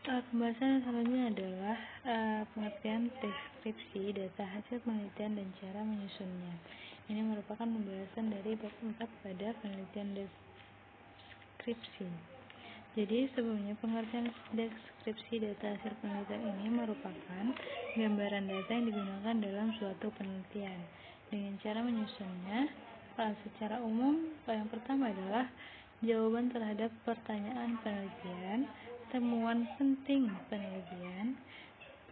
Pembahasan yang selanjutnya adalah pengertian deskripsi data hasil penelitian dan cara menyusunnya. Ini merupakan pembahasan dari bab 4 pada penelitian deskripsi. Jadi sebelumnya pengertian deskripsi data hasil penelitian ini merupakan gambaran data yang digunakan dalam suatu penelitian dengan cara menyusunnya. Secara umum, yang pertama adalah jawaban terhadap pertanyaan penelitian, temuan penting penelitian,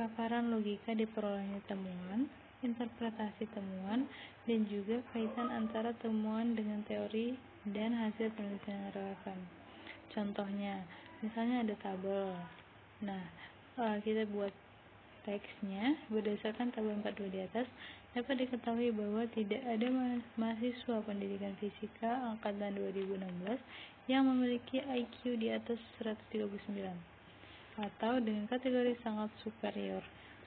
paparan logika diperolehnya temuan, interpretasi temuan, dan juga kaitan antara temuan dengan teori dan hasil penelitian yang relevan. Contohnya, misalnya ada tabel. Nah, kita buat teksnya berdasarkan tabel 42 di atas. Dapat diketahui bahwa tidak ada mahasiswa pendidikan fisika angkatan 2016 yang memiliki IQ di atas 139 atau dengan kategori sangat superior.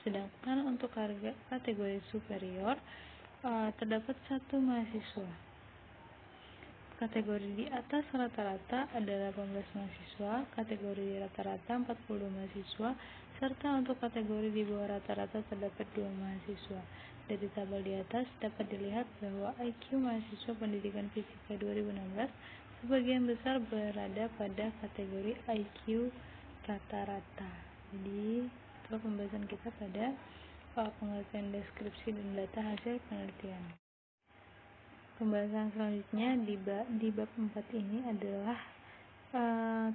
Sedangkan untuk kategori superior terdapat satu mahasiswa. Kategori di atas rata-rata ada 18 mahasiswa, kategori di rata-rata 40 mahasiswa, serta untuk kategori di bawah rata-rata terdapat 2 mahasiswa. Dari tabel di atas dapat dilihat bahwa IQ mahasiswa pendidikan fisika 2016 sebagian besar berada pada kategori IQ rata-rata. Jadi, itu pembahasan kita pada pengertian deskripsi dan data hasil penelitian. Pembahasan selanjutnya di bab 4 ini adalah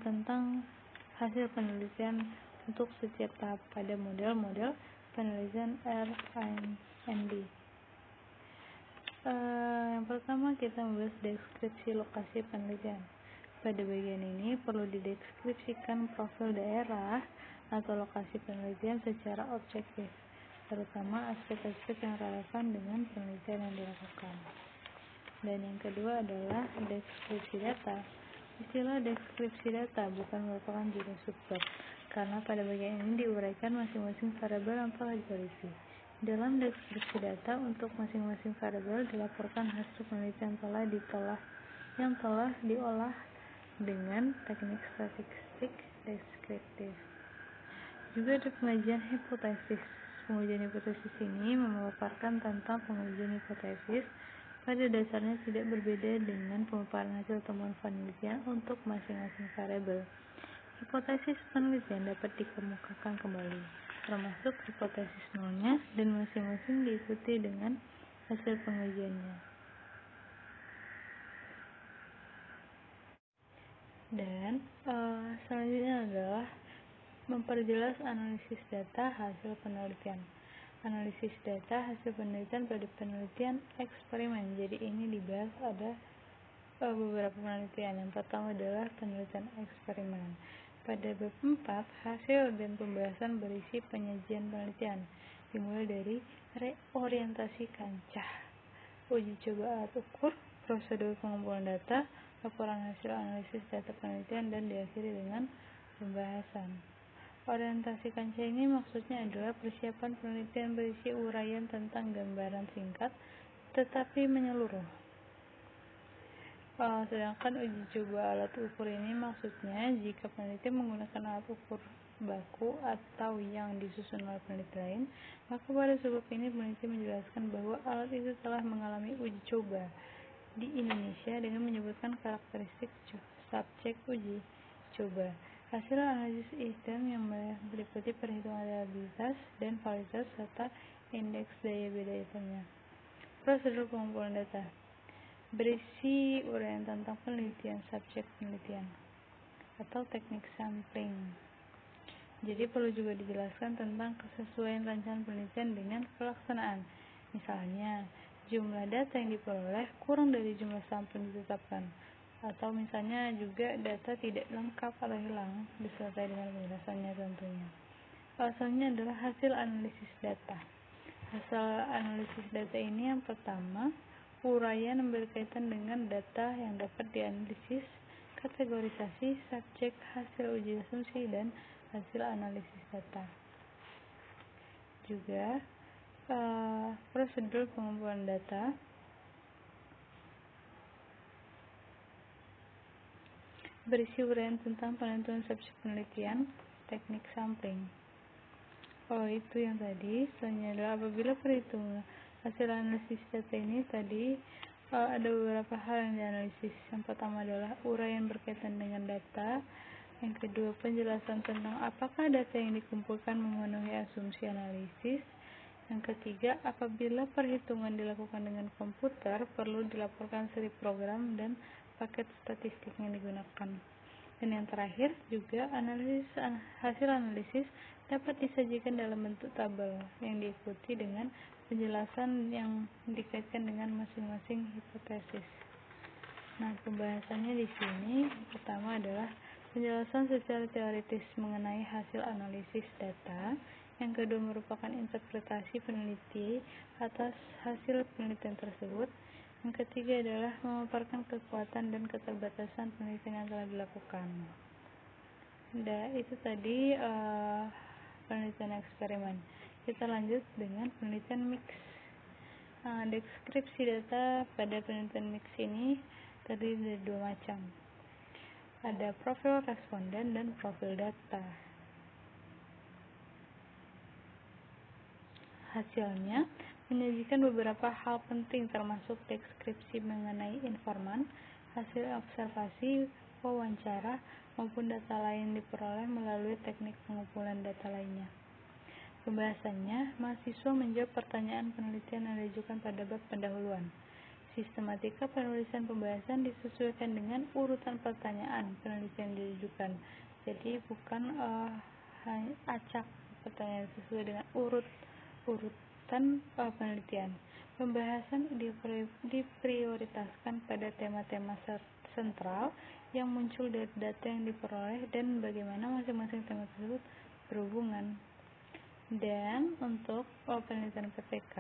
tentang hasil penelitian untuk setiap tahap pada model-model penelitian R&D. Yang pertama kita membahas deskripsi lokasi penelitian. Pada bagian ini perlu dideskripsikan profil daerah atau lokasi penelitian secara objektif, terutama aspek-aspek yang relevan dengan penelitian yang dilakukan. Dan yang kedua adalah deskripsi data. Istilah deskripsi data bukan merupakan judul subbab, karena pada bagian ini diuraikan masing-masing variabel yang telah diteliti. Dalam deskripsi data, untuk masing-masing variabel dilaporkan hasil penelitian yang telah diolah dengan teknik statistik deskriptif. Juga ada pengujian hipotesis. Pengujian hipotesis ini memaparkan tentang pengujian hipotesis. Pada dasarnya tidak berbeda dengan pemaparan hasil temuan penelitian untuk masing-masing variabel. Hipotesis penelitian dapat dikemukakan kembali, termasuk hipotesis nolnya, dan masing-masing diikuti dengan hasil pengujiannya. Dan selanjutnya adalah memperjelas analisis data hasil penelitian. Analisis data hasil penelitian pada penelitian eksperimen. Jadi ini dibahas ada beberapa penelitian. Yang pertama adalah penelitian eksperimen. Pada bab 4, hasil dan pembahasan berisi penyajian penelitian, dimulai dari reorientasi kancah, uji coba alat ukur, prosedur pengumpulan data, laporan hasil analisis data penelitian, dan diakhiri dengan pembahasan. Orientasi kancah ini maksudnya adalah persiapan penelitian berisi uraian tentang gambaran singkat tetapi menyeluruh. Sedangkan uji coba alat ukur ini maksudnya jika peneliti menggunakan alat ukur baku atau yang disusun oleh peneliti lain, maka pada sebab ini peneliti menjelaskan bahwa alat itu telah mengalami uji coba di Indonesia dengan menyebutkan karakteristik subjek uji coba. Hasil analisis item yang meliputi perhitungan reliabilitas dan validitas serta indeks daya beda itemnya. Prosedur pengumpulan data berisi uraian tentang penelitian subjek penelitian atau teknik sampling. Jadi perlu juga dijelaskan tentang kesesuaian rancangan penelitian dengan pelaksanaan. Misalnya, jumlah data yang diperoleh kurang dari jumlah sampel yang ditetapkan. Atau misalnya juga data tidak lengkap atau hilang disertai dengan penjelasannya tentunya. Alasannya adalah hasil analisis data. Hasil analisis data ini yang pertama, uraian yang berkaitan dengan data yang dapat dianalisis, kategorisasi, subjek, hasil uji asumsi, dan hasil analisis data. Juga prosedur pengumpulan data berisi uraian tentang penentuan subjek penelitian, teknik sampling. Itu yang tadi. Selanjutnya adalah apabila perhitungan hasil analisis data ini tadi ada beberapa hal yang dianalisis. Yang pertama adalah uraian berkaitan dengan data. Yang kedua, penjelasan tentang apakah data yang dikumpulkan memenuhi asumsi analisis. Yang ketiga, apabila perhitungan dilakukan dengan komputer, perlu dilaporkan seri program dan paket statistik yang digunakan. Dan yang terakhir juga, hasil analisis dapat disajikan dalam bentuk tabel yang diikuti dengan penjelasan yang dikaitkan dengan masing-masing hipotesis. Nah, pembahasannya di sini pertama adalah penjelasan secara teoritis mengenai hasil analisis data. Yang kedua merupakan interpretasi peneliti atas hasil penelitian tersebut. Yang ketiga adalah memaparkan kekuatan dan keterbatasan penelitian yang telah dilakukan. Itu tadi penelitian eksperimen. Kita lanjut dengan penelitian mix. Deskripsi data pada penelitian mix ini terdiri dari dua macam. Ada profil responden dan profil data. Hasilnya menyajikan beberapa hal penting termasuk deskripsi mengenai informan, hasil observasi, wawancara, maupun data lain diperoleh melalui teknik pengumpulan data lainnya. Pembahasannya, mahasiswa menjawab pertanyaan penelitian yang diajukan pada bab pendahuluan. Sistematika penulisan pembahasan disesuaikan dengan urutan pertanyaan penelitian yang diajukan. Jadi bukan acak pertanyaan, sesuai dengan urutan penelitian. Pembahasan diprioritaskan pada tema-tema sentral yang muncul dari data yang diperoleh dan bagaimana masing-masing tema tersebut berhubungan. Dan untuk penelitian PTK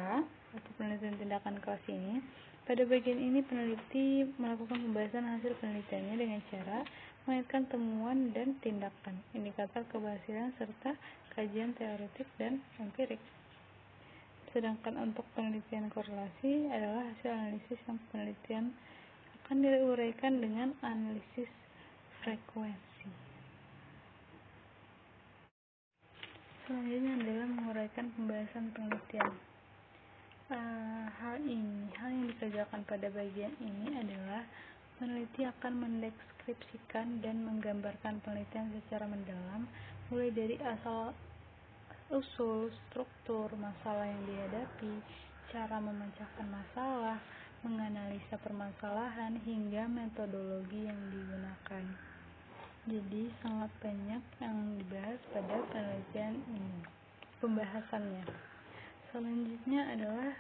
atau penelitian tindakan kelas ini, pada bagian ini peneliti melakukan pembahasan hasil penelitiannya dengan cara mengaitkan temuan dan tindakan, indikator keberhasilan serta kajian teoretik dan empirik. Sedangkan untuk penelitian korelasi adalah hasil analisis yang penelitian akan diuraikan dengan analisis frekuensi. Selanjutnya adalah menguraikan pembahasan penelitian. Hal yang dikerjakan pada bagian ini adalah peneliti akan mendeskripsikan dan menggambarkan penelitian secara mendalam, mulai dari asal-usul, struktur masalah yang dihadapi, cara memecahkan masalah, menganalisa permasalahan, hingga metodologi yang digunakan. Jadi sangat banyak yang dibahas pada penelitian ini. Pembahasannya selanjutnya adalah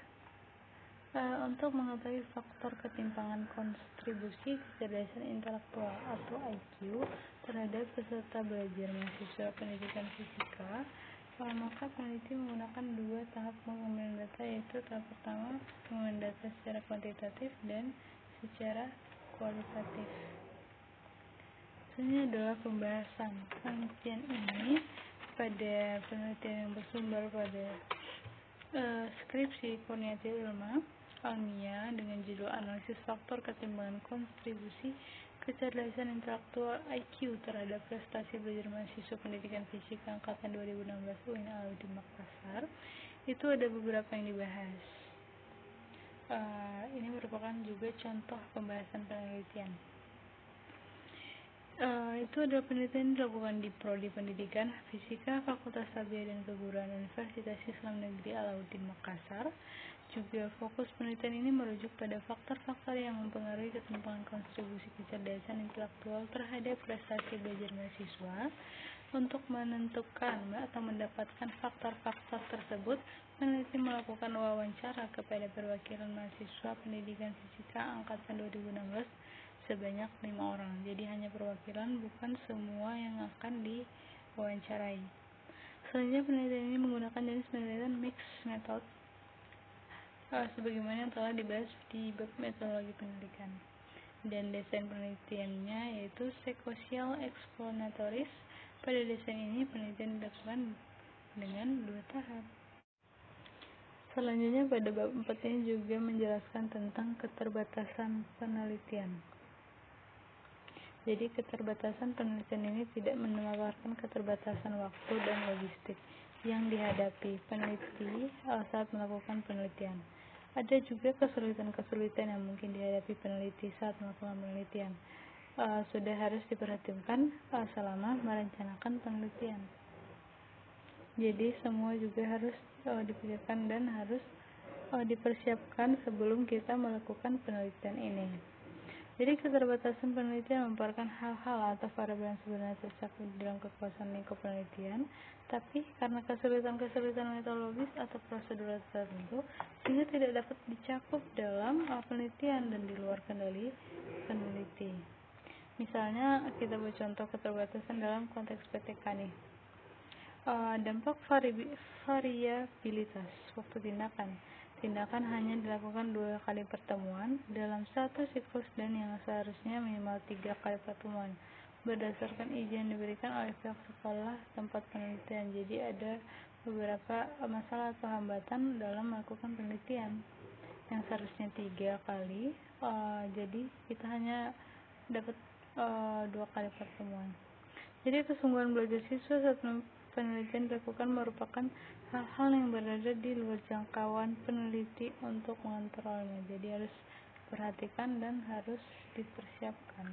untuk mengetahui faktor ketimpangan kontribusi kecerdasan intelektual atau IQ terhadap peserta belajar mahasiswa pendidikan fisika, maka peneliti menggunakan dua tahap pengumpulan data, yaitu tahap pertama pengumpulan data secara kuantitatif dan secara kualitatif. Ini adalah pembahasan penelitian ini pada penelitian yang bersumber pada skripsi Kurniati Ilma Almia dengan judul Analisis Faktor Ketimpangan Kontribusi Kecerdasan Intelektual IQ terhadap Prestasi Belajar Mahasiswa Pendidikan Fisika Angkatan 2016 UIN Alauddin Makassar. Itu ada beberapa yang dibahas. Ini merupakan juga contoh pembahasan penelitian. Itu adalah penelitian dilakukan di Prodi Pendidikan Fisika Fakultas Tarbiyah dan Keguruan Universitas Islam Negeri Alauddin Makassar. Juga fokus penelitian ini merujuk pada faktor-faktor yang mempengaruhi ketimpangan kontribusi kecerdasan intelektual terhadap prestasi belajar mahasiswa. Untuk menentukan atau mendapatkan faktor-faktor tersebut, peneliti melakukan wawancara kepada perwakilan mahasiswa pendidikan fisika angkatan 2016 sebanyak 5 orang. Jadi hanya perwakilan, bukan semua yang akan diwawancarai. Selanjutnya penelitian ini menggunakan jenis penelitian mixed method sebagaimana yang telah dibahas di bab metodologi penelitian. Dan desain penelitiannya yaitu sequential explanatoris. Pada desain ini penelitian dilakukan dengan 2 tahap. Selanjutnya pada bab 4 ini juga menjelaskan tentang keterbatasan penelitian. Jadi keterbatasan penelitian ini tidak memaparkan keterbatasan waktu dan logistik yang dihadapi peneliti saat melakukan penelitian. Ada juga kesulitan-kesulitan yang mungkin dihadapi peneliti saat melakukan penelitian. Sudah harus diperhatikan selama merencanakan penelitian. Jadi semua juga harus dipikirkan dan harus dipersiapkan sebelum kita melakukan penelitian ini. Jadi keterbatasan penelitian memaparkan hal-hal atau variabel yang sebenarnya tercakup dalam kekuasaan lingkup penelitian, tapi karena kesulitan-kesulitan metodologis atau prosedur tertentu sehingga tidak dapat dicakup dalam penelitian dan di luar kendali peneliti. Misalnya kita buat contoh keterbatasan dalam konteks PTK nih. Dampak variabilitas waktu tindakan. Tindakan hanya dilakukan 2 kali pertemuan dalam satu siklus dan yang seharusnya minimal 3 kali pertemuan berdasarkan izin yang diberikan oleh pihak sekolah tempat penelitian. Jadi ada beberapa masalah atau hambatan dalam melakukan penelitian yang seharusnya 3 kali, jadi kita hanya dapat 2 kali pertemuan. Jadi kesungguhan belajar siswa saat penelitian dilakukan merupakan hal-hal yang berada di luar jangkauan peneliti untuk mengontrolnya. Jadi harus diperhatikan dan harus dipersiapkan.